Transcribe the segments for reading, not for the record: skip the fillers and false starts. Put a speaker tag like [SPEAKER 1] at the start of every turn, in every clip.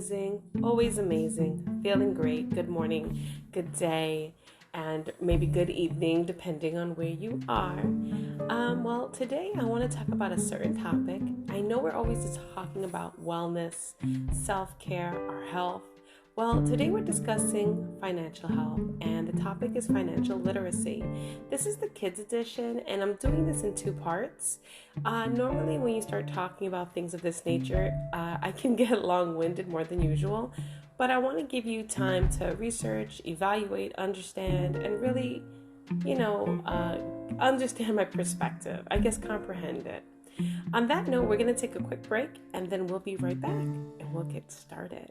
[SPEAKER 1] amazing, always amazing, feeling great. Good morning, good day, and maybe good evening, depending on where you are. Well, today I want to talk about a certain topic. I know we're always just talking about wellness, self-care, our health. Well, today we're discussing financial health, and the topic is financial literacy. This is the kids edition, and I'm doing this in two parts. Normally, when you start talking about things of this nature, I can get long-winded more than usual, but I want to give you time to research, evaluate, understand, and really, understand my perspective. I guess comprehend it. On that note, we're going to take a quick break, and then we'll be right back, and we'll get started.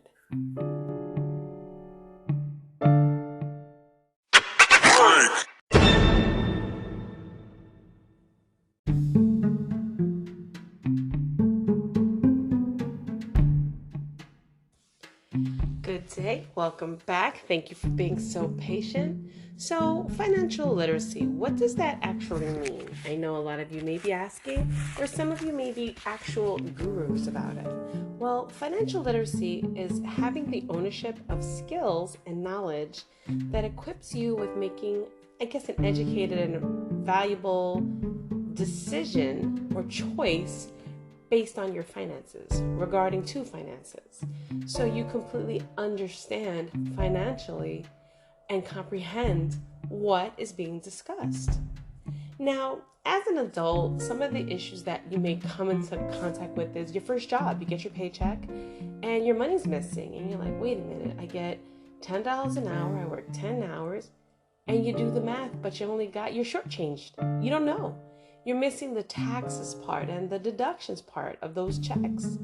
[SPEAKER 1] Good day. Welcome back. Thank you for being so patient. So, financial literacy, what does that actually mean? I know a lot of you may be asking, or some of you may be actual gurus about it. Well, financial literacy is having the ownership of skills and knowledge that equips you with making, an educated and valuable decision or choice based on your finances, regarding to finances. So you completely understand financially and comprehend what is being discussed. Now, as an adult, some of the issues that you may come into contact with is your first job. You get your paycheck and your money's missing. And you're like, wait a minute, I get $10 an hour, I work 10 hours, and you do the math, but you're shortchanged. You don't know. You're missing the taxes part and the deductions part of those checks.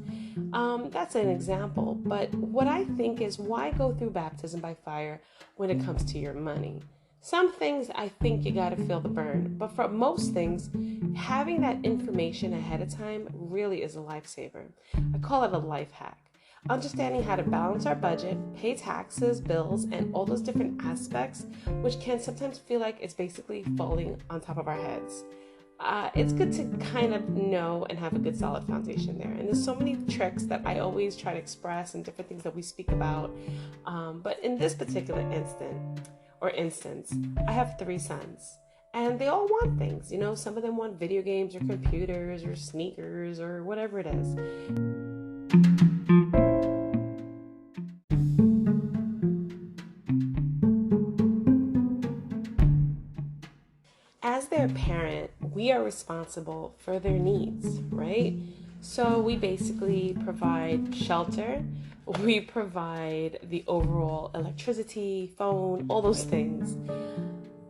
[SPEAKER 1] That's an example. But what I think is, why go through baptism by fire when it comes to your money? Some things I think you got to feel the burn. But for most things, having that information ahead of time really is a lifesaver. I call it a life hack. Understanding how to balance our budget, pay taxes, bills, and all those different aspects, which can sometimes feel like it's basically falling on top of our heads. It's good to kind of know and have a good solid foundation there. And there's so many tricks that I always try to express and different things that we speak about. But in this particular instance, I have 3 sons. And they all want things. Some of them want video games or computers or sneakers or whatever it is. As their parent, we are responsible for their needs, right? So we basically provide shelter, we provide the overall electricity, phone, all those things.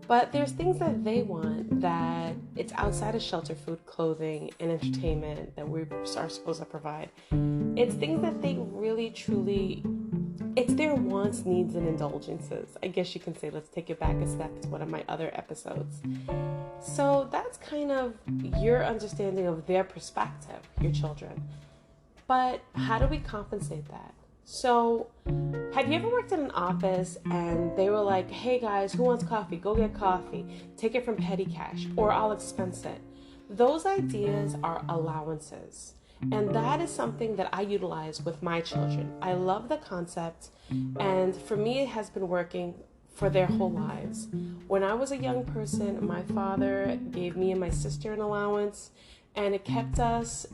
[SPEAKER 1] But there's things that they want that it's outside of shelter, food, clothing, and entertainment that we are supposed to provide. It's things that they really, truly, it's their wants, needs, and indulgences. I guess you can say, let's take it back a step to one of my other episodes. So that's kind of your understanding of their perspective, your children. But how do we compensate that? So, have you ever worked in an office and they were like, hey guys, who wants coffee? Go get coffee. Take it from petty cash, or I'll expense it. Those ideas are allowances. And that is something that I utilize with my children. I love the concept, and for me it has been working for their whole lives. When I was a young person, my father gave me and my sister an allowance, and it kept us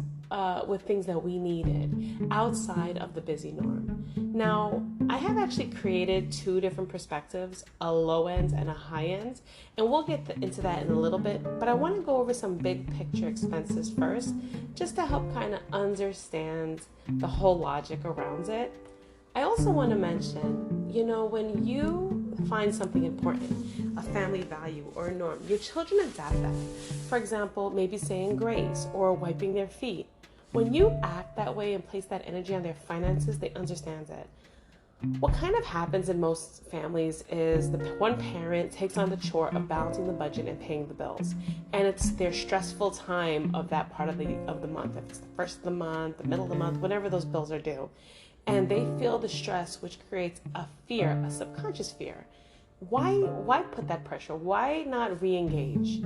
[SPEAKER 1] with things that we needed outside of the busy norm. Now, I have actually created 2 different perspectives, a low end and a high end, and we'll get into that in a little bit, but I want to go over some big picture expenses first, just to help kind of understand the whole logic around it. I also want to mention, when you find something important, a family value or a norm, your children adapt that. For example, maybe saying grace or wiping their feet. When you act that way and place that energy on their finances, they understand it. What kind of happens in most families is the one parent takes on the chore of balancing the budget and paying the bills. And it's their stressful time of that part of the month. If it's the first of the month, the middle of the month, whenever those bills are due. And they feel the stress, which creates a fear, a subconscious fear. why put that pressure? Why not re-engage?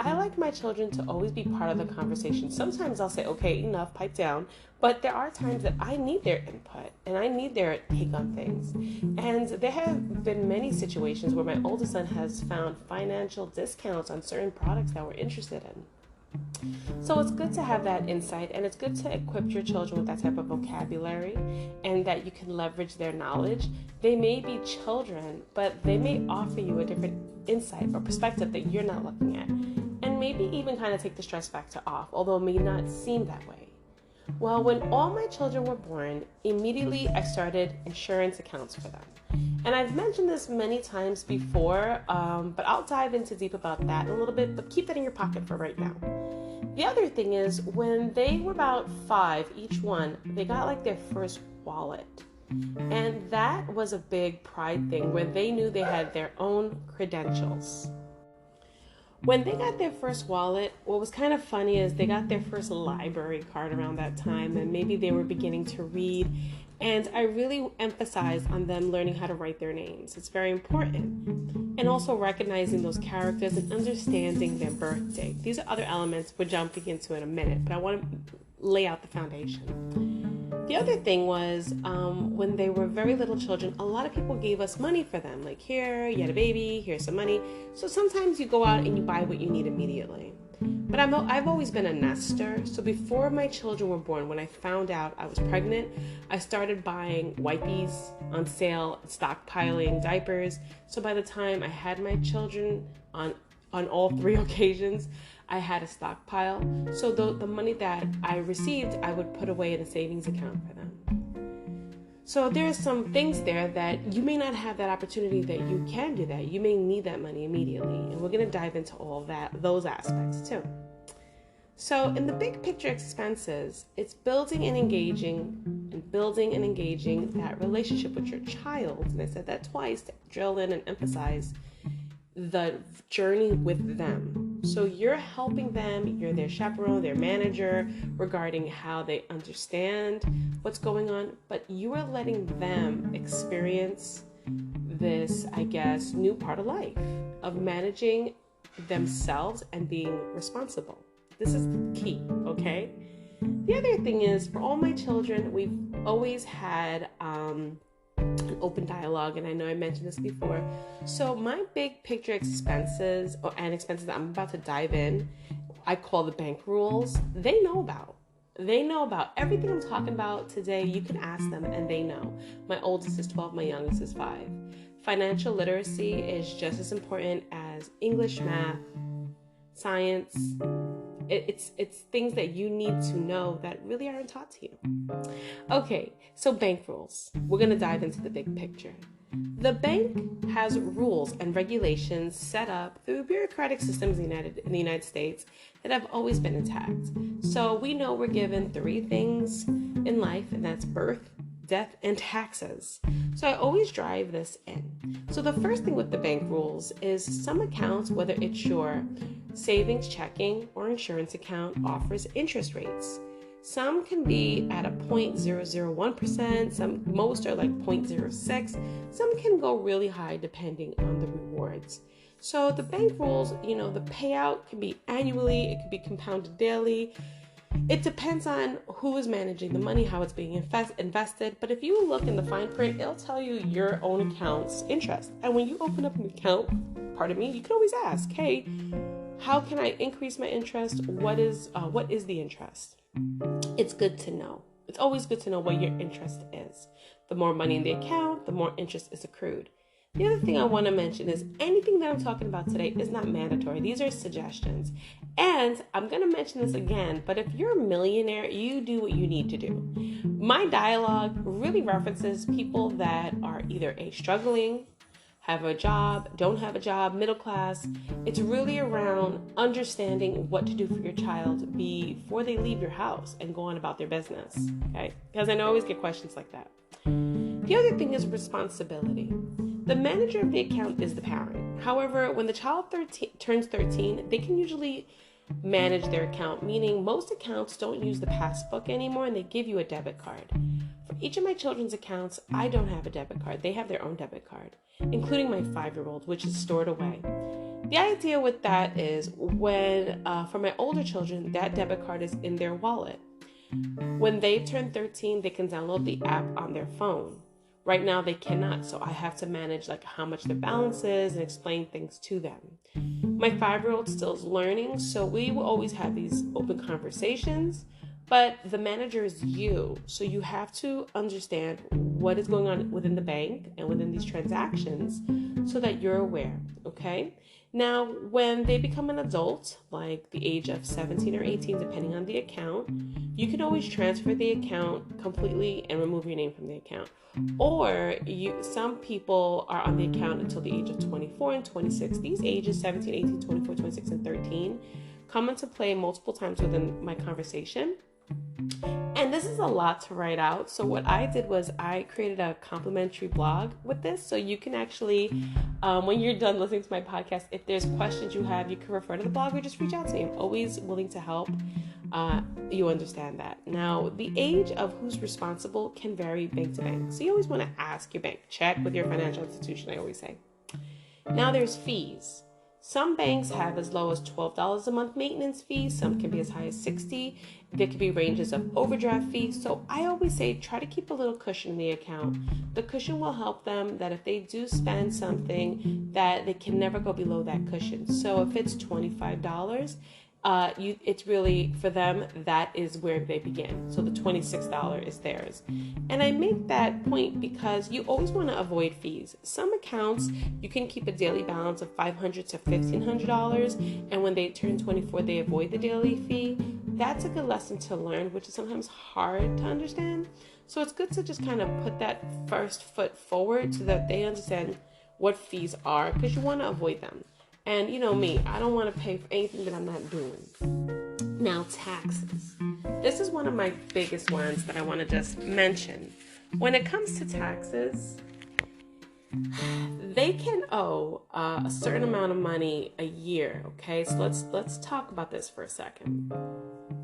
[SPEAKER 1] I like my children to always be part of the conversation. Sometimes I'll say, okay, enough, pipe down. But there are times that I need their input and I need their take on things. And there have been many situations where my oldest son has found financial discounts on certain products that we're interested in. So it's good to have that insight, and it's good to equip your children with that type of vocabulary and that you can leverage their knowledge. They may be children, but they may offer you a different insight or perspective that you're not looking at, and maybe even kind of take the stress factor off, although it may not seem that way. Well, when all my children were born, immediately I started insurance accounts for them. And I've mentioned this many times before, but I'll dive into deep about that in a little bit, but keep that in your pocket for right now. The other thing is, when they were about 5, each one, they got like their first wallet. And that was a big pride thing where they knew they had their own credentials. When they got their first wallet, what was kind of funny is they got their first library card around that time, and maybe they were beginning to read. And I really emphasize on them learning how to write their names. It's very important. And also recognizing those characters and understanding their birthday. These are other elements we're jumping into in a minute, but I want to lay out the foundation. The other thing was when they were very little children, a lot of people gave us money for them. Like, here, you had a baby, here's some money. So sometimes you go out and you buy what you need immediately. But I've always been a nester. So before my children were born, when I found out I was pregnant, I started buying wipes on sale, stockpiling diapers. So by the time I had my children on all 3 occasions, I had a stockpile. So the money that I received, I would put away in a savings account for them. So there's some things there that you may not have that opportunity that you can do that. You may need that money immediately. And we're going to dive into all those aspects too. So in the big picture expenses, it's building and engaging that relationship with your child. And I said that twice to drill in and emphasize the journey with them. So you're helping them, you're their chaperone, their manager, regarding how they understand what's going on, but you are letting them experience this, I guess, new part of life of managing themselves and being responsible. This is the key, okay? The other thing is, for all my children, we've always had an open dialogue, and I know I mentioned this before. So my big picture expenses and expenses that I'm about to dive in, I call the bank rules. They know about everything I'm talking about today. You can ask them and they know. My oldest is 12, my youngest is 5. Financial literacy is just as important as English, math, science. It's things that you need to know that really aren't taught to you. Okay, so bank rules. We're going to dive into the big picture. The bank has rules and regulations set up through bureaucratic systems in the United States that have always been intact. So we know we're given 3 things in life, and that's birth, death, and taxes. So I always drive this in. So the first thing with the bank rules is some accounts, whether it's your savings, checking, or insurance account, offers interest rates. Some can be at a 0.001%, most are like 0.06. Some can go really high depending on the rewards. So the bank rules, the payout can be annually, it could be compounded daily. It depends on who is managing the money, how it's being invested. But if you look in the fine print, it'll tell you your own account's interest. And when you open up an account, you can always ask, hey, how can I increase my interest? What is the interest? It's good to know. It's always good to know what your interest is. The more money in the account, the more interest is accrued. The other thing I want to mention is anything that I'm talking about today is not mandatory. These are suggestions. And I'm going to mention this again, but if you're a millionaire, you do what you need to do. My dialogue really references people that are either struggling, have a job, don't have a job, middle class. It's really around understanding what to do for your child before they leave your house and go on about their business, okay? Because I know I always get questions like that. The other thing is responsibility. The manager of the account is the parent. However, when the child turns 13, they can usually manage their account, meaning most accounts don't use the passbook anymore and they give you a debit card. For each of my children's accounts, I don't have a debit card. They have their own debit card, including my 5-year-old, which is stored away. The idea with that is when, for my older children, that debit card is in their wallet. When they turn 13, they can download the app on their phone. Right now, they cannot, so I have to manage like how much their balance is and explain things to them. My 5-year-old still is learning, so we will always have these open conversations, but the manager is you. So you have to understand what is going on within the bank and within these transactions so that you're aware, okay? Now, when they become an adult, like the age of 17 or 18, depending on the account, you can always transfer the account completely and remove your name from the account. Or some people are on the account until the age of 24 and 26. These ages, 17, 18, 24, 26, and 13, come into play multiple times within my conversation. And this is a lot to write out. So what I did was I created a complimentary blog with this. So you can actually, when you're done listening to my podcast, if there's questions you have, you can refer to the blog or just reach out to me. I'm always willing to help. You understand that. Now, the age of who's responsible can vary bank to bank. So you always want to ask your bank. Check with your financial institution, I always say. Now there's fees. Some banks have as low as $12 a month maintenance fees. Some can be as high as $60. There could be ranges of overdraft fees. So I always say try to keep a little cushion in the account. The cushion will help them that if they do spend something that they can never go below that cushion. So if it's $25, it's really, for them, that is where they begin. So the $26 is theirs. And I make that point because you always want to avoid fees. Some accounts, you can keep a daily balance of $500 to $1,500. And when they turn 24, they avoid the daily fee. That's a good lesson to learn, which is sometimes hard to understand. So it's good to just kind of put that first foot forward so that they understand what fees are, because you want to avoid them. And you know me, I don't want to pay for anything that I'm not doing. Now, taxes. This is one of my biggest ones that I want to just mention. When it comes to taxes, they can owe a certain amount of money a year, okay? So let's talk about this for a second.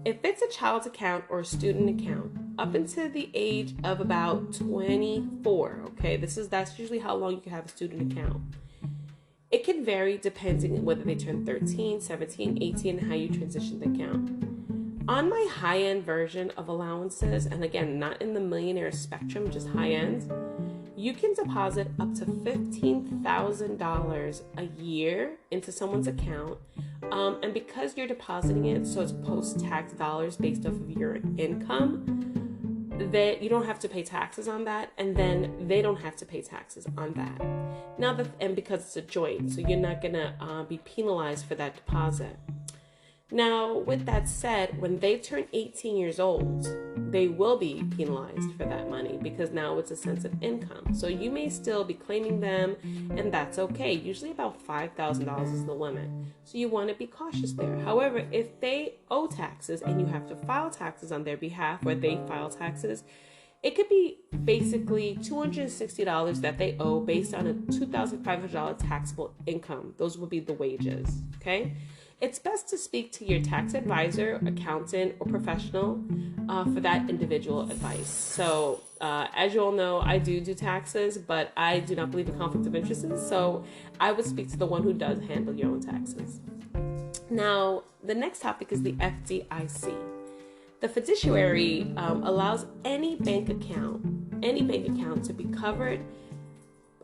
[SPEAKER 1] If it's a child's account or a student account, up until the age of about 24, okay? That's usually how long you can have a student account. It can vary depending on whether they turn 13, 17, 18, and how you transition the account. On my high-end version of allowances, and again, not in the millionaire spectrum, just high-end, you can deposit up to $15,000 a year into someone's account. And because you're depositing it, so it's post-tax dollars based off of your income, that you don't have to pay taxes on that, and then they don't have to pay taxes on that. Now, and because it's a joint, so you're not gonna be penalized for that deposit. Now, with that said, when they turn 18 years old, they will be penalized for that money because now it's a sense of income. So you may still be claiming them, and that's okay. Usually about $5,000 is the limit. So you want to be cautious there. However, if they owe taxes and you have to file taxes on their behalf, or they file taxes, it could be basically $260 that they owe based on a $2,500 taxable income. Those would be the wages, okay? It's best to speak to your tax advisor, accountant, or professional for that individual advice. So, as you all know, I do taxes, but I do not believe in conflict of interest. So I would speak to the one who does handle your own taxes. Now, the next topic is the FDIC. The fiduciary allows any bank account to be covered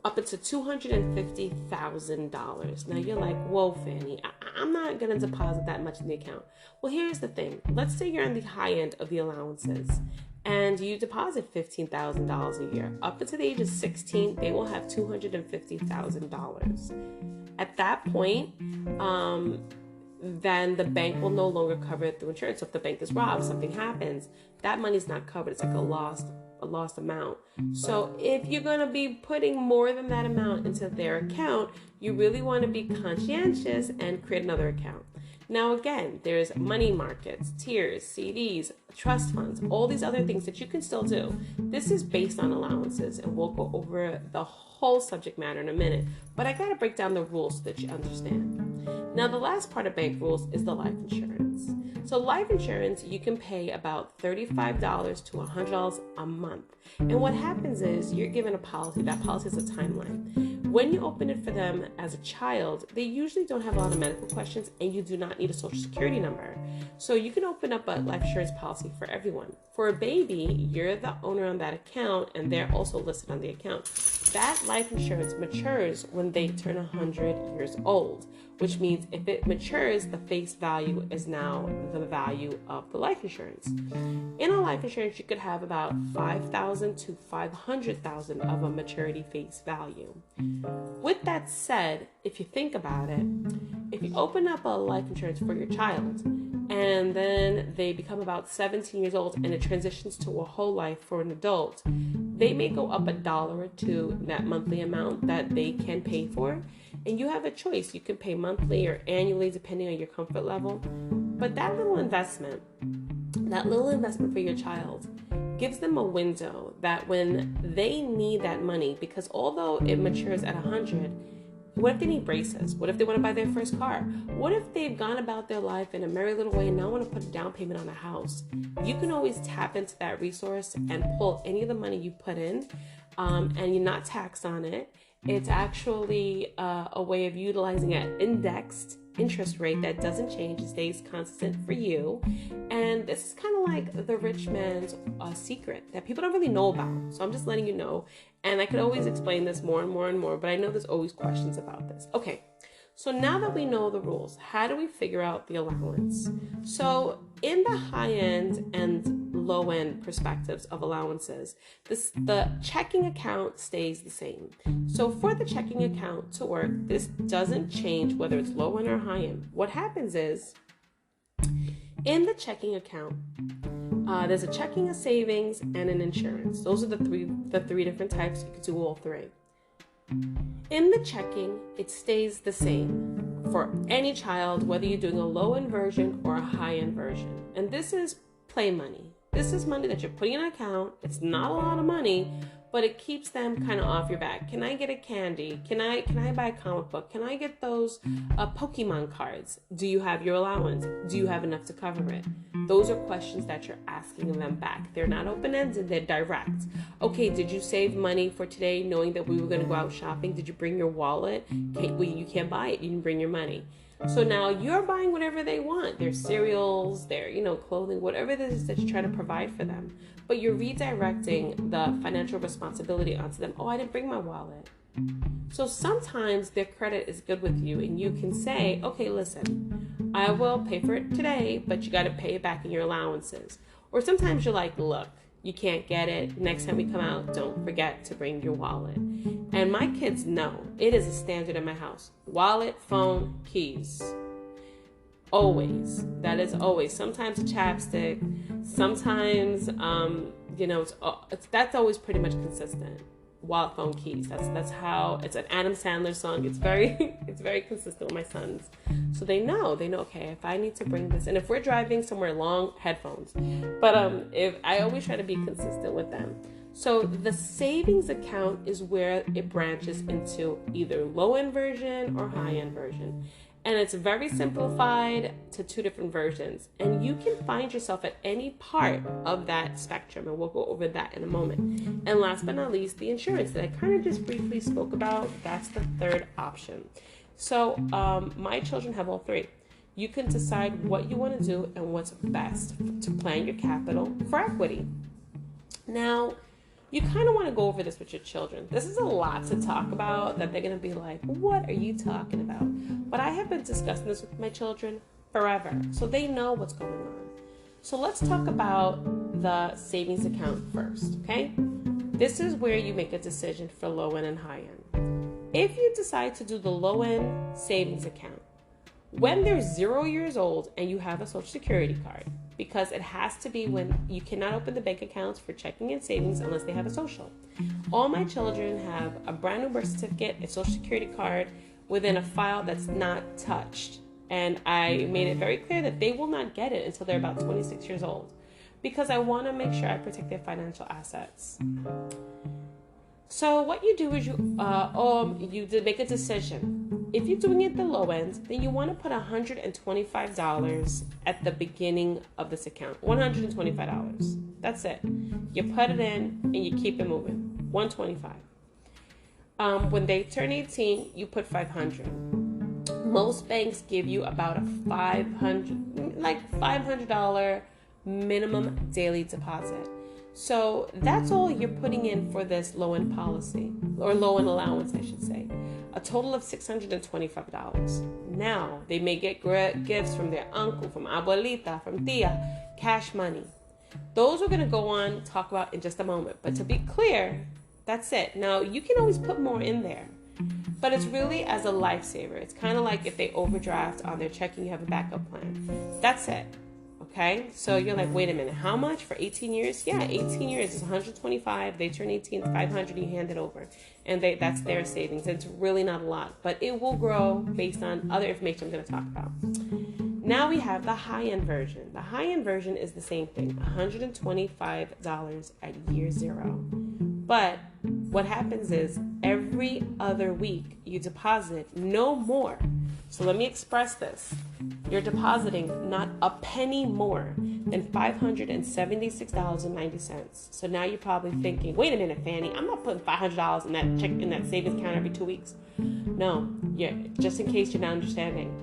[SPEAKER 1] up into $250,000. Now you're like, whoa, Fanny, I'm not going to deposit that much in the account. Well, here's the thing. Let's say you're on the high end of the allowances and you deposit $15,000 a year. Up until the age of 16, they will have $250,000. At that point, then the bank will no longer cover it through insurance. So if the bank is robbed, something happens, that money's not covered. It's like a lost amount. So if you're going to be putting more than that amount into their account, you really want to be conscientious and create another account. Now, again, there's money markets, tiers, CDs, trust funds, all these other things that you can still do. This is based on allowances, and we'll go over the whole subject matter in a minute, but I gotta break down the rules so that you understand. Now, the last part of bank rules is the life insurance. So life insurance, you can pay about $35 to $100 a month. And what happens is you're given a policy. That policy is a timeline. When you open it for them as a child, they usually don't have a lot of medical questions, and you do not need a social security number. So you can open up a life insurance policy for everyone. For a baby, you're the owner on that account, and they're also listed on the account. That life insurance matures when they turn 100 years old, which means if it matures, the face value is now the value of the life insurance. In a life insurance, you could have about $5,000 to $500,000 of a maturity face value. With that said, if you think about it, if you open up a life insurance for your child, and then they become about 17 years old and it transitions to a whole life for an adult, they may go up $1 or $2 that monthly amount that they can pay for. And you have a choice. You can pay monthly or annually depending on your comfort level. But that little investment for your child gives them a window that when they need that money, because although it matures at 100, what if they need braces? What if they want to buy their first car? What if they've gone about their life in a merry little way and now want to put a down payment on a house? You can always tap into that resource and pull any of the money you put in, and you're not taxed on it. It's actually a way of utilizing an indexed interest rate that doesn't change. It stays constant for you. And this is kind of like the rich man's secret that people don't really know about. So I'm just letting you know. And I could always explain this more and more and more, but I know there's always questions about this. Okay, so now that we know the rules, how do we figure out the allowance? So in the high end and low end perspectives of allowances, the checking account stays the same. So for the checking account to work, this doesn't change whether it's low end or high end. What happens is in the checking account, there's a checking, a savings, and an insurance. Those are the three different types. You can do all three. In the checking, it stays the same for any child, whether you're doing a low-end version or a high-end version. And this is play money. This is money that you're putting in an account. It's not a lot of money, but it keeps them kind of off your back. Can I get a candy? Can I buy a comic book? Can I get those Pokemon cards? Do you have your allowance? Do you have enough to cover it? Those are questions that you're asking them back. They're not open-ended, they're direct. Okay, did you save money for today knowing that we were going to go out shopping? Did you bring your wallet? You can't buy it. You didn't bring your money. So now you're buying whatever they want. Their cereals, their, clothing, whatever it is that you're trying to provide for them. But you're redirecting the financial responsibility onto them. Oh, I didn't bring my wallet. So sometimes their credit is good with you and you can say, okay, listen, I will pay for it today, but you got to pay it back in your allowances. Or sometimes you're like, look, you can't get it. Next time we come out, don't forget to bring your wallet. And my kids know it is a standard in my house. Wallet, phone, keys. Always. That is always. Sometimes a chapstick. Sometimes, that's always pretty much consistent. Wallet, phone, keys. That's how. It's an Adam Sandler song. It's very consistent with my sons. So they know. Okay, if I need to bring this, and if we're driving somewhere long, headphones. But if I always try to be consistent with them. So the savings account is where it branches into either low-end version or high-end version. And it's very simplified to two different versions. And you can find yourself at any part of that spectrum. And we'll go over that in a moment. And last but not least, the insurance that I kind of just briefly spoke about. That's the third option. So my children have all three. You can decide what you want to do and what's best to plan your capital for equity. Now, you kind of want to go over this with your children. This is a lot to talk about that they're going to be like, what are you talking about? But I have been discussing this with my children forever, so they know what's going on. So let's talk about the savings account first, okay? This is where you make a decision for low end and high end. If you decide to do the low end savings account, when they're 0 years old and you have a social security card, because it has to be when you cannot open the bank accounts for checking and savings unless they have a social. All my children have a brand new birth certificate, a social security card within a file that's not touched. And I made it very clear that they will not get it until they're about 26 years old because I want to make sure I protect their financial assets. So what you do is you make a decision. If you're doing it the low end, then you want to put $125 at the beginning of this account. $125. That's it. You put it in and you keep it moving. $125. When they turn 18, you put $500. Most banks give you about a $500 minimum daily deposit. So that's all you're putting in for this low-end policy, or low-end allowance, I should say. A total of $625. Now, they may get gifts from their uncle, from abuelita, from tia, cash money. Those we're going to go on talk about in just a moment. But to be clear, that's it. Now, you can always put more in there, but it's really as a lifesaver. It's kind of like if they overdraft on their checking, you have a backup plan. That's it. Okay, so you're like, wait a minute, how much for 18 years? Yeah, 18 years is 125. They turn 18, 500, you hand it over. And that's their savings. It's really not a lot, but it will grow based on other information I'm going to talk about. Now we have the high-end version. The high-end version is the same thing, $125 at year 0. But what happens is every other week you deposit no more. So let me express this. You're depositing not a penny more than $576.90. So now you're probably thinking, wait a minute, Fanny, I'm not putting $500 in that savings account every 2 weeks. No, just in case you're not understanding.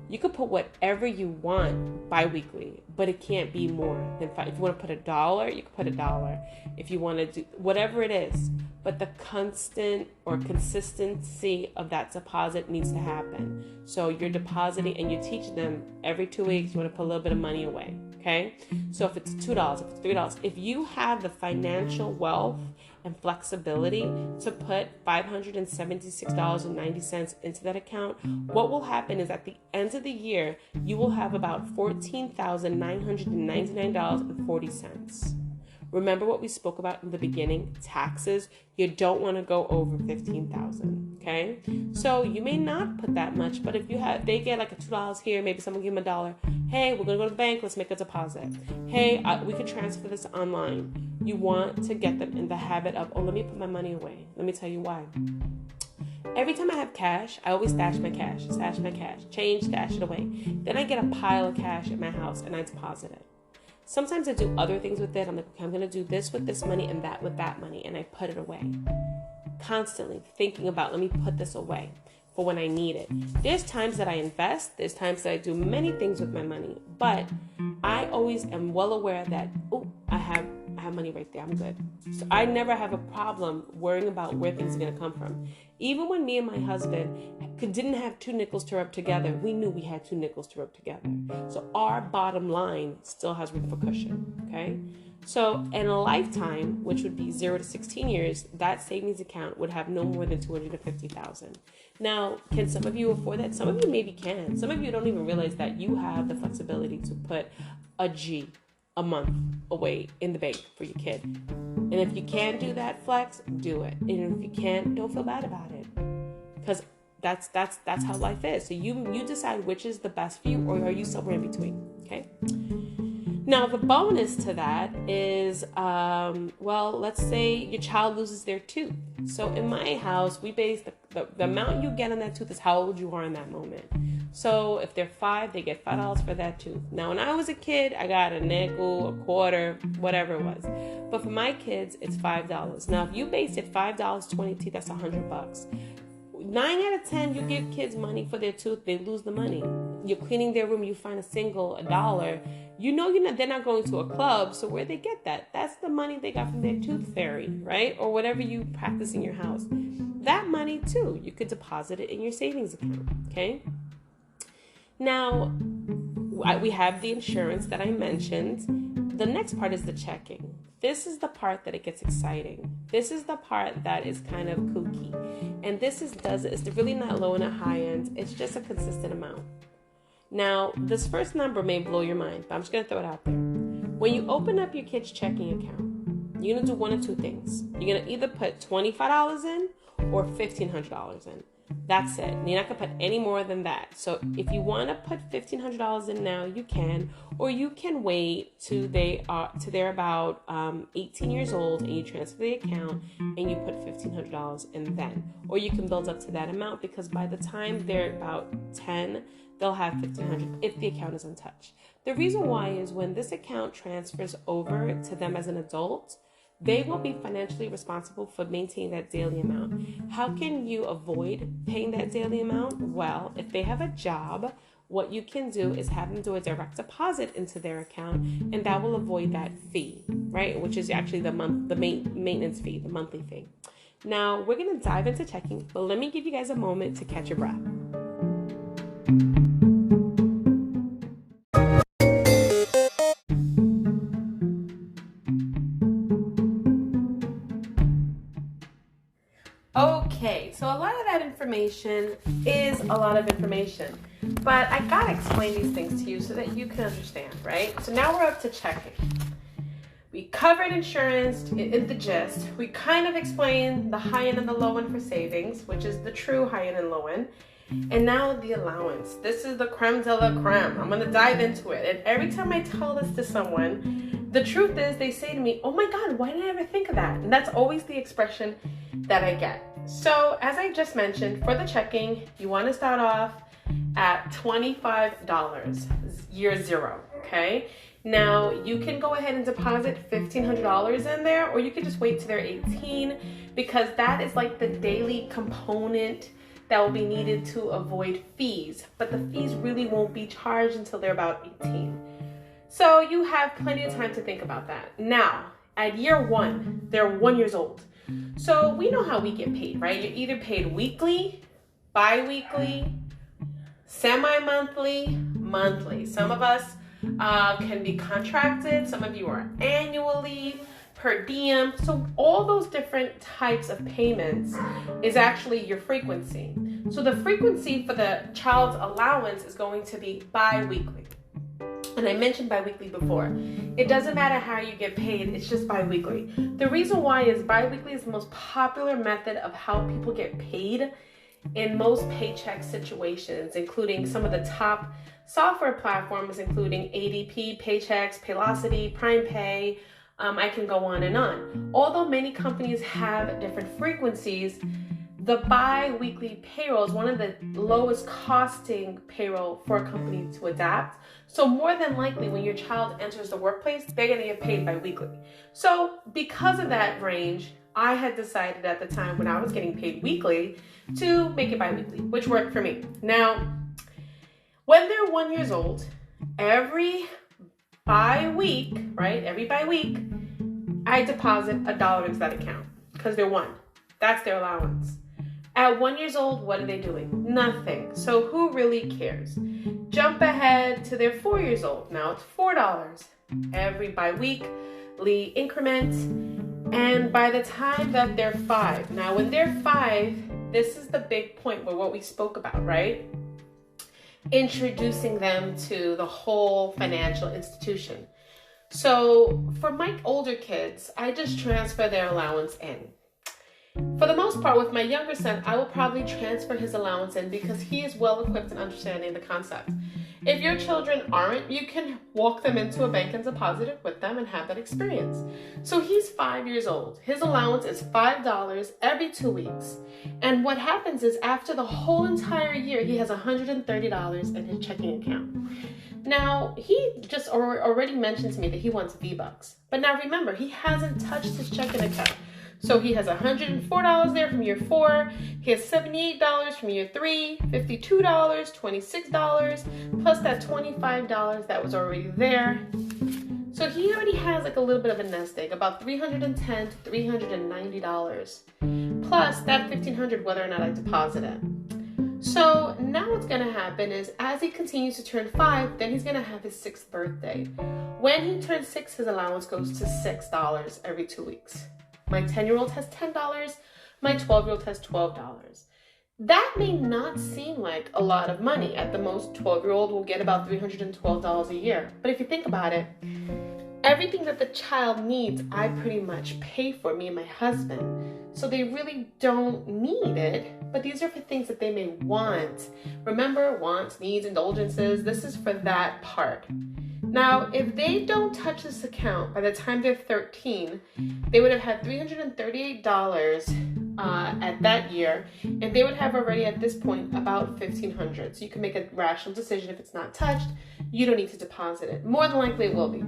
[SPEAKER 1] You could put whatever you want bi-weekly, but it can't be more than $5. If you want to put $1, you can put $1. If you want to do whatever it is, but the constant or consistency of that deposit needs to happen. So you're depositing and you teach them every 2 weeks, you want to put a little bit of money away. Okay. So if it's $2, if it's $3, if you have the financial wealth and flexibility to put $576.90 into that account, what will happen is at the end of the year, you will have about $14,999.40. Remember what we spoke about in the beginning, taxes. You don't want to go over $15,000, okay? So you may not put that much, but if they get like a $2 here, maybe someone give them $1. Hey, we're going to go to the bank, let's make a deposit. Hey, we could transfer this online. You want to get them in the habit of, let me put my money away. Let me tell you why. Every time I have cash, I always stash my cash, change, stash it away. Then I get a pile of cash at my house and I deposit it. Sometimes I do other things with it. I'm like, okay, I'm going to do this with this money and that with that money. And I put it away. Constantly thinking about, let me put this away for when I need it. There's times that I invest. There's times that I do many things with my money. But I always am well aware that, I have money right there. I'm good. So I never have a problem worrying about where things are going to come from. Even when me and my husband didn't have 2 nickels to rub together, we knew we had 2 nickels to rub together. So our bottom line still has room for cushion. Okay. So in a lifetime, which would be 0 to 16 years, that savings account would have no more than $250,000. Now, can some of you afford that? Some of you maybe can. Some of you don't even realize that you have the flexibility to put a G a month away in the bank for your kid. And if you can do that flex, do it. And if you can't, don't feel bad about it. Because that's how life is. So you decide which is the best for you, or are you somewhere in between? Okay. Now, the bonus to that is, let's say your child loses their tooth. So in my house, we base the amount you get on that tooth is how old you are in that moment. So if they're 5, they get $5 for that tooth. Now, when I was a kid, I got a nickel, a quarter, whatever it was. But for my kids, it's $5. Now, if you base it $5, 20 teeth, that's $100. 9 out of 10, you give kids money for their tooth, they lose the money. You're cleaning their room, you find $1, you know they're not going to a club, so where they get that? That's the money they got from their tooth fairy, right? Or whatever you practice in your house. That money, too, you could deposit it in your savings account, okay? Now, we have the insurance that I mentioned. The next part is the checking. This is the part that it gets exciting. This is the part that is kind of kooky. And it's really not low and not high end. It's just a consistent amount. Now, this first number may blow your mind, but I'm just going to throw it out there. When you open up your kid's checking account, you're going to do one of two things. You're going to either put $25 in or $1,500 in. That's it. You're not going to put any more than that. So if you want to put $1,500 in now, you can, or you can wait till they're about 18 years old and you transfer the account and you put $1,500 in then. Or you can build up to that amount, because by the time they're about 10, they'll have $1,500 if the account is untouched. The reason why is when this account transfers over to them as an adult, they will be financially responsible for maintaining that daily amount. How can you avoid paying that daily amount? Well, if they have a job, what you can do is have them do a direct deposit into their account, and that will avoid that fee, right? Which is actually the maintenance fee, the monthly fee. Now, we're going to dive into checking, but let me give you guys a moment to catch your breath. Okay, so a lot of that information is a lot of information, but I gotta explain these things to you so that you can understand, right? So now we're up to checking. We covered insurance in the gist. We kind of explained the high end and the low end for savings, which is the true high end and low end. And now the allowance. This is the creme de la creme. I'm gonna dive into it. And every time I tell this to someone, the truth is they say to me, oh my God, why didn't I ever think of that? And that's always the expression that I get. So as I just mentioned, for the checking, you want to start off at $25, year zero, okay? Now, you can go ahead and deposit $1,500 in there, or you can just wait till they're 18, because that is like the daily component that will be needed to avoid fees. But the fees really won't be charged until they're about 18. So you have plenty of time to think about that. Now, at year one, they're 1 year old. So we know how we get paid, right? You're either paid weekly, bi-weekly, semi-monthly, monthly. Some of us can be contracted. Some of you are annually, per diem. So all those different types of payments is actually your frequency. So the frequency for the child's allowance is going to be bi-weekly. And I mentioned bi-weekly before. It doesn't matter how you get paid, it's just bi-weekly. The reason why is bi-weekly is the most popular method of how people get paid in most paycheck situations, including some of the top software platforms, including ADP, Paychex, Paylocity, Prime Pay. I can go on and on. Although many companies have different frequencies, the bi-weekly payroll is one of the lowest costing payroll for a company to adapt. So more than likely when your child enters the workplace, they're going to get paid bi-weekly. So because of that range, I had decided at the time when I was getting paid weekly to make it bi-weekly, which worked for me. Now, when they're 1 year old, every bi-week, right? Every bi-week, I deposit $1 into that account because they're one. That's their allowance. At 1 year old, what are they doing? Nothing. So who really cares? Jump ahead to their 4 years old. Now it's $4 every bi-weekly increment. And by the time that they're 5, now when they're 5, this is the big point with what we spoke about, right? Introducing them to the whole financial institution. So for my older kids, I just transfer their allowance in. For the most part, with my younger son, I will probably transfer his allowance in because he is well equipped in understanding the concept. If your children aren't, you can walk them into a bank and deposit it with them and have that experience. So he's 5 years old. His allowance is $5 every 2 weeks. And what happens is after the whole entire year, he has $130 in his checking account. Now, he just already mentioned to me that he wants V-Bucks. But now remember, he hasn't touched his checking account. So he has $104 there from year 4. He has $78 from year 3, $52, $26, plus that $25 that was already there. So he already has like a little bit of a nest egg, about $310 to $390, plus that $1,500 whether or not I deposit it. So now what's going to happen is as he continues to turn 5, then he's going to have his 6th birthday. When he turns 6, his allowance goes to $6 every 2 weeks. My 10-year-old has $10. My 12-year-old has $12. That may not seem like a lot of money. At the most, 12-year-old will get about $312 a year. But if you think about it, everything that the child needs, I pretty much pay for, me and my husband. So they really don't need it, but these are for things that they may want. Remember, wants, needs, indulgences, this is for that part. Now, if they don't touch this account by the time they're 13, they would have had $338 at that year, and they would have already at this point about $1,500. So you can make a rational decision. If it's not touched, you don't need to deposit it. More than likely it will be.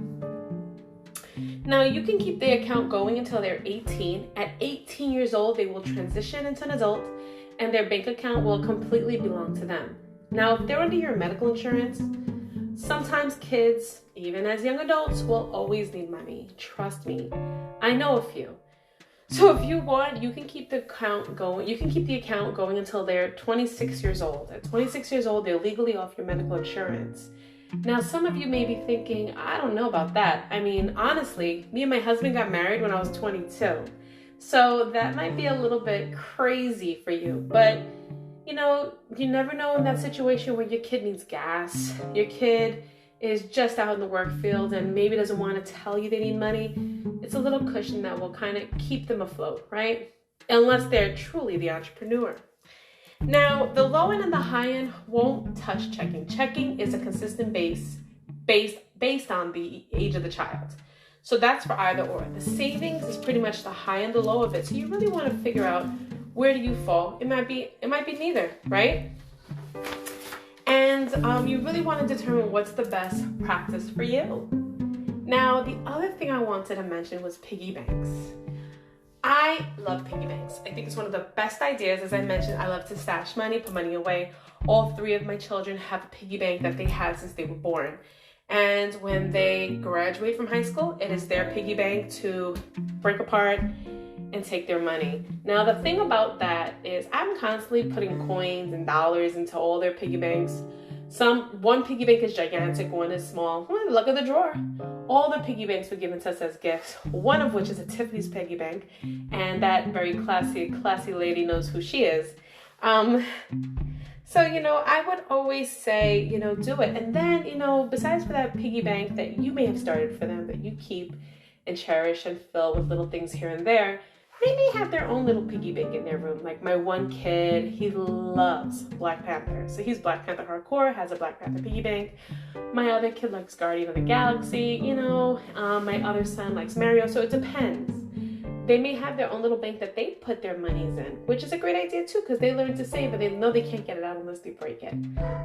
[SPEAKER 1] Now, you can keep the account going until they're 18. At 18 years old, they will transition into an adult, and their bank account will completely belong to them. Now, if they're under your medical insurance, sometimes kids, even as young adults, will always need money. Trust me. I know a few. So if you want, you can keep the account going. You can keep the account going until they're 26 years old. At 26 years old, they're legally off your medical insurance. Now, some of you may be thinking, I don't know about that. I mean, honestly, me and my husband got married when I was 22. So that might be a little bit crazy for you. But, you know, you never know in that situation where your kid needs gas. Your kid is just out in the work field and maybe doesn't want to tell you they need money. It's a little cushion that will kind of keep them afloat, right? Unless they're truly the entrepreneur. Now, the low end and the high end won't touch checking. Checking is a consistent base based on the age of the child. So that's for either or. The savings is pretty much the high and the low of it. So you really want to figure out, where do you fall? It might be neither, right? And you really want to determine what's the best practice for you. Now, the other thing I wanted to mention was piggy banks. I love piggy banks. I think it's one of the best ideas. As I mentioned, I love to stash money, put money away. All three of my children have a piggy bank that they had since they were born. And when they graduate from high school, it is their piggy bank to break apart and take their money. Now, the thing about that is I'm constantly putting coins and dollars into all their piggy banks. One piggy bank is gigantic, one is small. Look at the drawer. All the piggy banks were given to us as gifts, one of which is a Tiffany's piggy bank, and that very classy lady knows who she is. So, I would always say, do it. And then, besides for that piggy bank that you may have started for them, that you keep and cherish and fill with little things here and there, they may have their own little piggy bank in their room. Like my one kid, he loves Black Panther. So he's Black Panther hardcore, has a Black Panther piggy bank. My other kid likes Guardian of the Galaxy, my other son likes Mario. So it depends. They may have their own little bank that they put their monies in, which is a great idea too, because they learn to save, but they know they can't get it out unless they break it.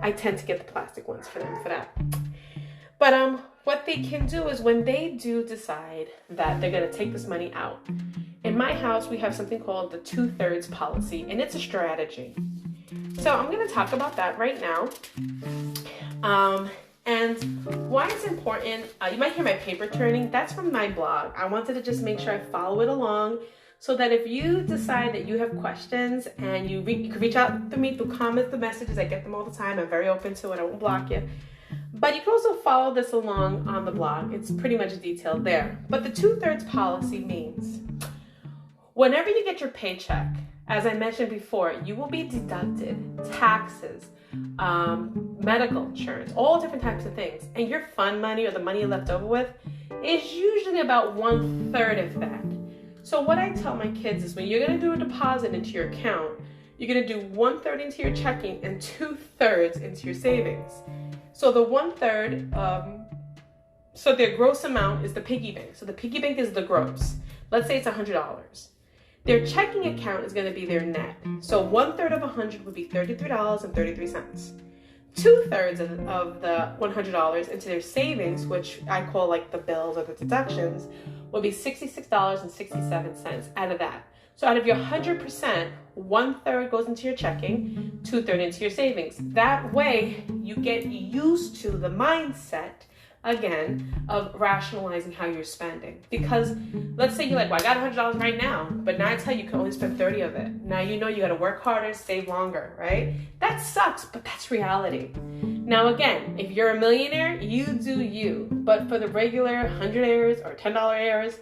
[SPEAKER 1] I tend to get the plastic ones for them for that. But what they can do is when they do decide that they're going to take this money out, in my house, we have something called the 2/3 policy, and it's a strategy. So I'm going to talk about that right now. And why it's important, you might hear my paper turning. That's from my blog. I wanted to just make sure I follow it along so that if you decide that you have questions and you can reach out to me through comments, the messages. I get them all the time. I'm very open to it. I won't block you. But you can also follow this along on the blog. It's pretty much detailed there. But the 2/3 policy means whenever you get your paycheck, as I mentioned before, you will be deducted taxes, medical insurance, all different types of things. And your fund money or the money you're left over with is usually about 1/3 of that. So what I tell my kids is when you're going to do a deposit into your account, you're going to do 1/3 into your checking and 2/3 into your savings. So the 1/3, so their gross amount is the piggy bank. So the piggy bank is the gross. Let's say it's $100. Their checking account is going to be their net. So 1/3 of 100 would be $33.33. 2/3 of the $100 into their savings, which I call like the bills or the deductions, will be $66.67 out of that. So out of your 100%, 1/3 goes into your checking, 2/3 into your savings. That way you get used to the mindset again of rationalizing how you're spending. Because let's say you're like, well, I got $100 right now, but now I tell you can only spend 30 of it. Now you know you got to work harder, save longer, right? That sucks, but that's reality. Now again, if you're a millionaire, you do you. But for the regular $100 or $10 errors,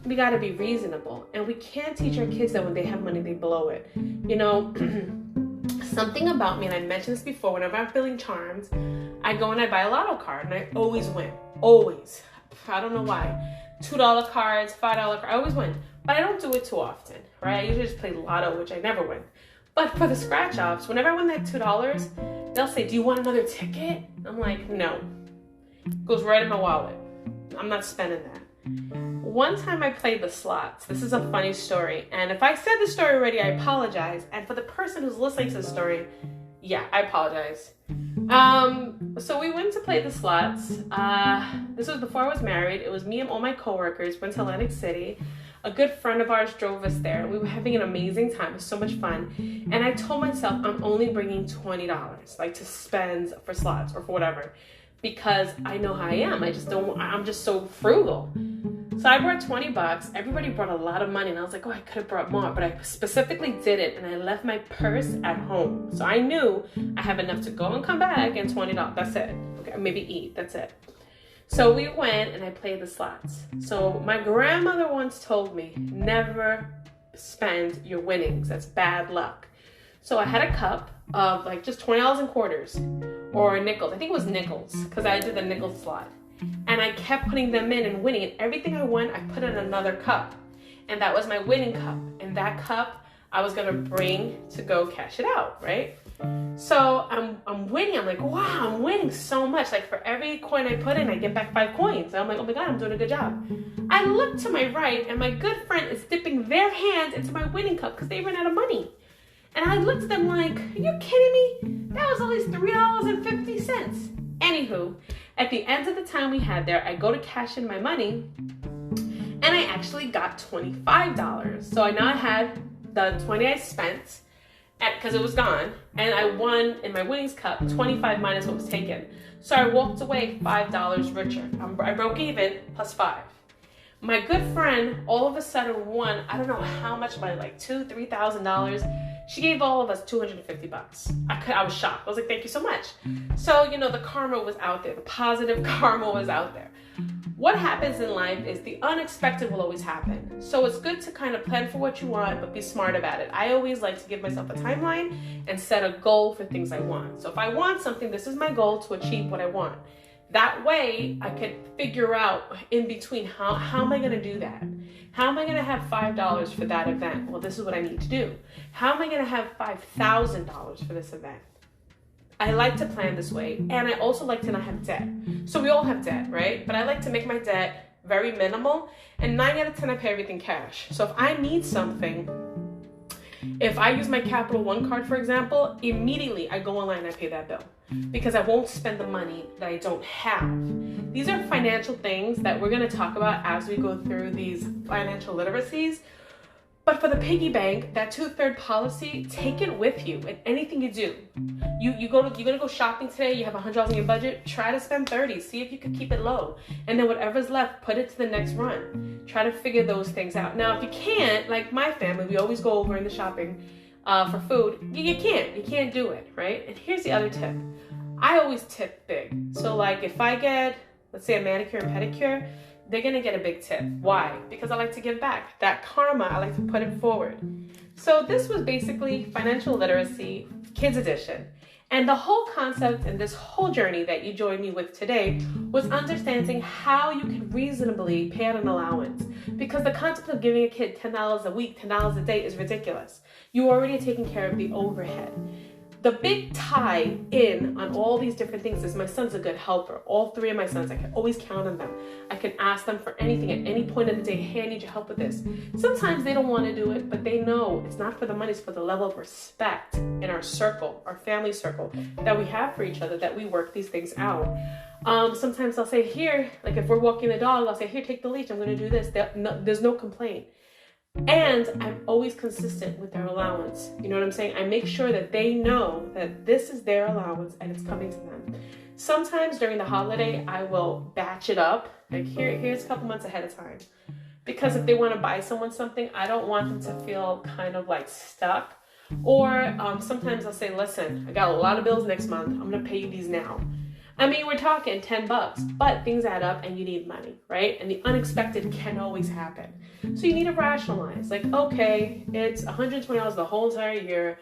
[SPEAKER 1] we got to be reasonable. And we can't teach our kids that when they have money, they blow it. Something about me, and I mentioned this before, whenever I'm feeling charmed, I go and I buy a lotto card and I always win. Always. I don't know why. $2 cards, $5 cards, I always win. But I don't do it too often, right? I usually just play lotto, which I never win. But for the scratch offs, whenever I win that $2, they'll say, do you want another ticket? I'm like, no. It goes right in my wallet. I'm not spending that. One time I played the slots. This is a funny story. And if I said the story already, I apologize. And for the person who's listening to the story, yeah, I apologize. So we went to play the slots. This was before I was married. It was me and all my coworkers. Went to Atlantic City. A good friend of ours drove us there. We were having an amazing time. It was so much fun. And I told myself I'm only bringing $20, like to spend for slots or for whatever, because I know how I am. I'm just so frugal. So I brought $20. Everybody brought a lot of money. And I was like, oh, I could have brought more, but I specifically did it. And I left my purse at home. So I knew I have enough to go and come back and $20. That's it. Okay, maybe eat. That's it. So we went and I played the slots. So my grandmother once told me, never spend your winnings. That's bad luck. So I had a cup of like just $20 in quarters or nickels. I think it was nickels because I did the nickel slot. And I kept putting them in and winning. And everything I won, I put in another cup. And that was my winning cup. And that cup I was going to bring to go cash it out, right? So I'm winning. I'm like, wow, I'm winning so much. Like for every coin I put in, I get back 5 coins. And I'm like, oh my God, I'm doing a good job. I look to my right and my good friend is dipping their hands into my winning cup because they ran out of money. And I looked at them like, are you kidding me? That was at least $3.50. Anywho, at the end of the time we had there, I go to cash in my money and I actually got $25. So I now had the 20 I spent because it was gone, and I won in my winnings cup 25 minus what was taken. So I walked away $5 richer. I broke even plus 5. My good friend all of a sudden won, I don't know how much money, like $2,000-$3,000. She gave all of us $250. I was shocked. I was like, thank you so much. So, the karma was out there. The positive karma was out there. What happens in life is the unexpected will always happen. So it's good to kind of plan for what you want, but be smart about it. I always like to give myself a timeline and set a goal for things I want. So if I want something, this is my goal to achieve what I want. That way I could figure out in between how am I going to do that? How am I going to have $5 for that event? Well, this is what I need to do. How am I going to have $5,000 for this event? I like to plan this way, and I also like to not have debt. So we all have debt, right? But I like to make my debt very minimal, and 9 out of 10 I pay everything cash. So if I need something, if I use my Capital One card, for example, immediately I go online and I pay that bill because I won't spend the money that I don't have. These are financial things that we're going to talk about as we go through these financial literacies. But for the piggy bank, that 2/3 policy, take it with you in anything you do. You're gonna go shopping today. You have $100 in your budget. Try to spend 30. See if you can keep it low, and then whatever's left, put it to the next run. Try to figure those things out. Now, if you can't, like my family, we always go over in the shopping for food. You can't do it, right? And here's the other tip. I always tip big. So like if I get, let's say, a manicure and pedicure, they're going to get a big tip. Why? Because I like to give back. That karma, I like to put it forward. So this was basically financial literacy, kids edition. And the whole concept and this whole journey that you joined me with today was understanding how you can reasonably pay out an allowance. Because the concept of giving a kid $10 a week, $10 a day is ridiculous. You already are taking care of the overhead. The big tie in on all these different things is my son's a good helper. All 3 of my sons, I can always count on them. I can ask them for anything at any point of the day. Hey, I need your help with this. Sometimes they don't want to do it, but they know it's not for the money, it's for the level of respect in our circle, our family circle that we have for each other, that we work these things out. Sometimes I'll say, here, like if we're walking the dog, I'll say, here, take the leash. I'm going to do this. There's no complaint. And I'm always consistent with their allowance. You know what I'm saying? I make sure that they know that this is their allowance and it's coming to them. Sometimes during the holiday, I will batch it up. Like here's a couple months ahead of time. Because if they want to buy someone something, I don't want them to feel kind of like stuck. Or sometimes I'll say, listen, I got a lot of bills next month. I'm going to pay you these now. I mean, we're talking $10, but things add up and you need money, right? And the unexpected can always happen. So you need to rationalize, like, okay, it's $120 the whole entire year.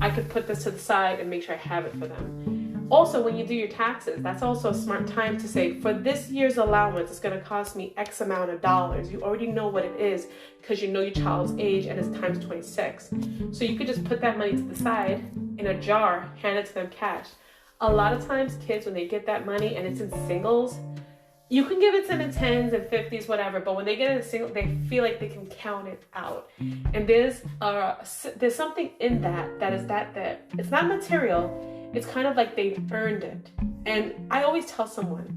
[SPEAKER 1] I could put this to the side and make sure I have it for them. Also, when you do your taxes, that's also a smart time to say, for this year's allowance, it's going to cost me X amount of dollars. You already know what it is because you know your child's age and it's times 26. So you could just put that money to the side in a jar, hand it to them cash. A lot of times kids, when they get that money and it's in singles, you can give it to them in 10s and 50s, whatever, but when they get it in single, they feel like they can count it out. And there's something in that is that it's not material. It's kind of like they've earned it. And I always tell someone,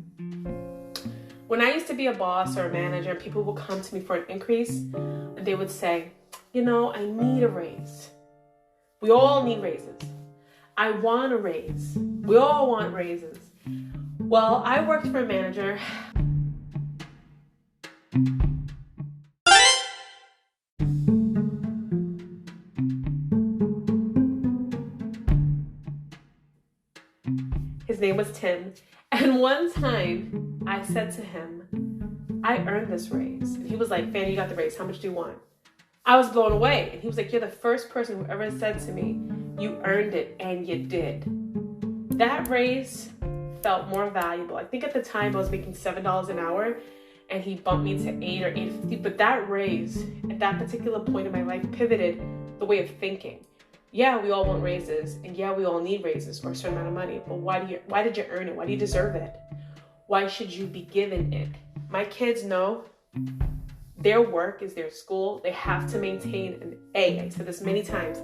[SPEAKER 1] when I used to be a boss or a manager, people would come to me for an increase, and they would say, I need a raise. We all need raises. I want a raise. We all want raises. Well, I worked for a manager. His name was Tim. And one time I said to him, I earned this raise. And he was like, Fanny, you got the raise. How much do you want? I was blown away. And he was like, you're the first person who ever said to me, you earned it, and you did. That raise felt more valuable. I think at the time I was making $7 an hour, and he bumped me to $8 or $8.50. But that raise at that particular point in my life pivoted the way of thinking. Yeah, we all want raises, and yeah, we all need raises or a certain amount of money. But why did you earn it? Why do you deserve it? Why should you be given it? My kids know their work is their school. They have to maintain an A. I said this many times.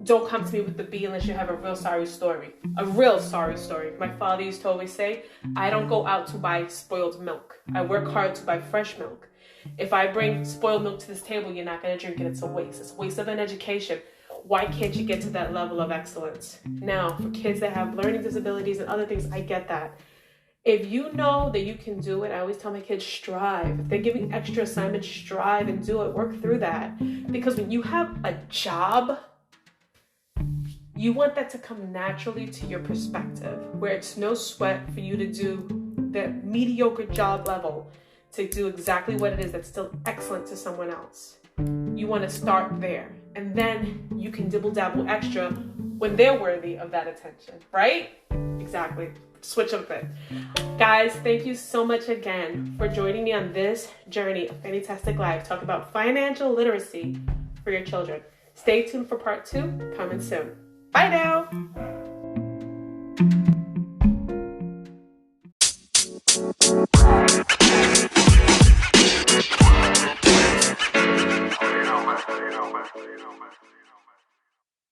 [SPEAKER 1] Don't come to me with the B unless you have a real sorry story. A real sorry story. My father used to always say, I don't go out to buy spoiled milk. I work hard to buy fresh milk. If I bring spoiled milk to this table, you're not going to drink it. It's a waste. It's a waste of an education. Why can't you get to that level of excellence? Now, for kids that have learning disabilities and other things, I get that. If you know that you can do it, I always tell my kids, strive. If they're giving extra assignments, strive and do it. Work through that. Because when you have a job, you want that to come naturally to your perspective, where it's no sweat for you to do the mediocre job level, to do exactly what it is that's still excellent to someone else. You want to start there, and then you can dibble dabble extra when they're worthy of that attention, right? Exactly. Switch up it. Guys, thank you so much again for joining me on this journey of Fannytastic Life, talk about financial literacy for your children. Stay tuned for part 2, coming soon. Bye now. You know, man.